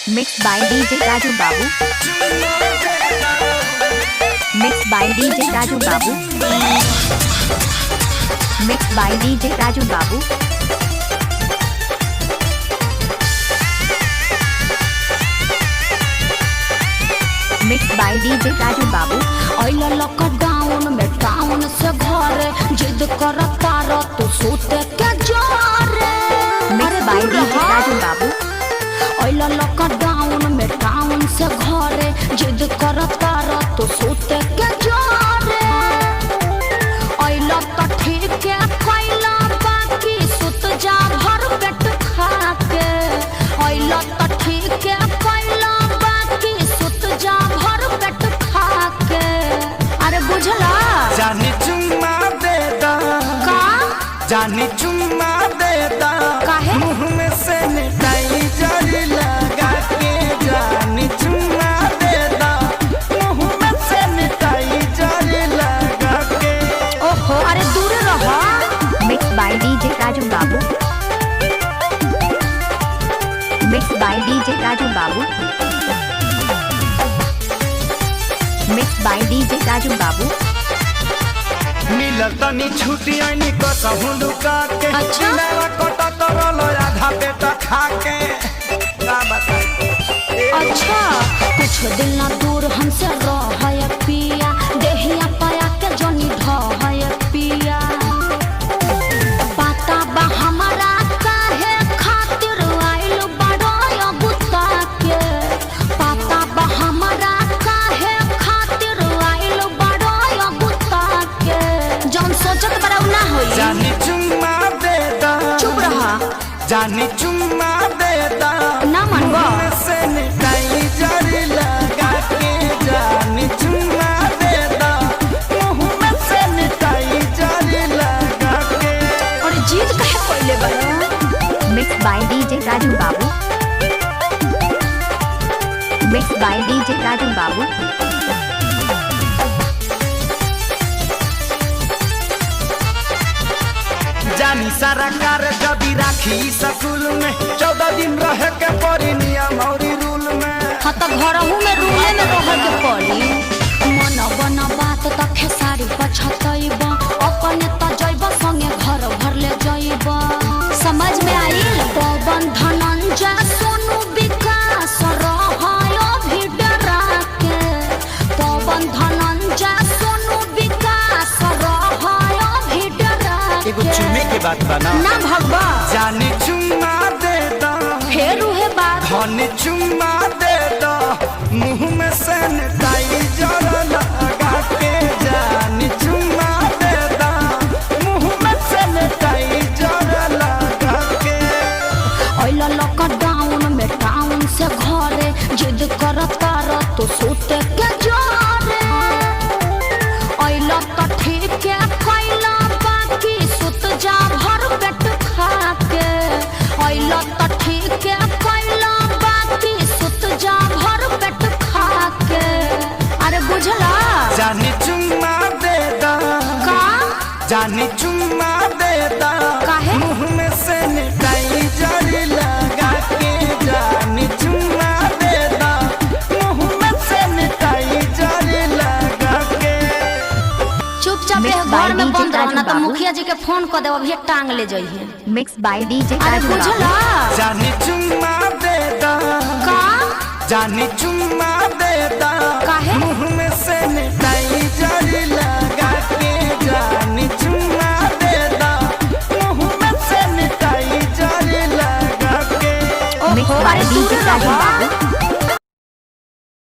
Mixed by DJ Raju Babu. Mixed by DJ Raju Babu. Mixed by DJ Raju Babu. Mixed by DJ Raju Babu. आइला lockdown में town से घरे जिद करता रो तू सोते के जोरे। Mixed by DJ Raju Babu. आइला लॉकडाउन में टाउन से घरे जिद करता रो तू सोते के जोरे। आइला तो ठीक है कोइला बाकी सुत जा भर पेट खा के। आइला तो ठीक है कोइला बाकी सुत जा भर पेट खा के। अरे बुझला जानी चुम्मा देता का जानी चुम्मा देता काहे? मुँह में सैनिटाइजर लगा के जानी चुम्मा देता मुँह में सैनिटाइजर लगा के। ओहो अरे दूर रहो। Mixed by DJ Raju Babu. Mixed by DJ Raju Babu. Mixed by DJ Raju Babu. मिलल तनी छुट्टी आईनी कसहु लुका के अच्छा? मेरा कोटा करल आधा पेट खा के का बताई। अच्छा कुछ दिल ना दूर हमसे रह पिया देहिया पाया के जनी ढह पिया। पता बा हमारा काहे खातिर आइल बड़ो बुता के। पता बा हमारा काहे खातिर आइल बड़ो बुता के। जौन सोचत बड़ा ना होई। जानी चुम्मा देता चुप रहा। जानी चुम्मा देता ना मनबो। मुँह में सैनिटाइजर लगा के जानी चुम्मा देता मुँह में सैनिटाइजर लगा के। और जीत काहे कोइले बड़ो। Mixed by DJ Raju Babu. Mixed by DJ Raju Babu. जानी सारा कार जदी राखी स्कूल में 14 दिन रह के पड़ी नियम और रूल में। हाँ तो घरहू में रूले में रह के पड़ी। मन बना बात त खेसारी पछतैब अपने त जैब संगे घर भर ले जैब। समझ में आइल पवन धनंजय सोनू विकास रहायो भी डरा के। पवन धनंजय सोनू विकास रहायो भी डरा एगो के। चुमे के बात बना ना भगवा जानी चुम्मा देता फेर उहे बात। धन चुम्मा देता मुँह में सैनिटाइजर लगा के जानी चुम्मा देता मुँह में सैनिटाइजर लगा के। आइला लॉकडाउन में टाउन से घरे जिद करता रो तो सोते के जोरे। आइला तो ठीक है कोइला बाकी सुत जा भर पेट खा के। आइला तो ठीक है कोइला बाकी सुत जा भर पेट खा के। अरे बुझला जानी चुम्मा देता का जानी चुम्मा देता काहे? मुँह में सैनिटाइजर लगा के जानी चुम्मा देता मुँह में सैनिटाइजर लगा के। चुपचाप Mixed by घर में DJ बंद रहो ना राजू तो बाबू। मुखिया जी के फोन कर देव अभी टांग ले जाइए। Mixed by DJ अरे Raju Babu. बुझला जानी चुम्मा देता का जानी चुम्मा देता काहे? मुँह में सैनिटाइजर लगा के जानी चुम्मा देता मुँह में सैनिटाइजर लगा के। Mixed by DJ Raju Babu.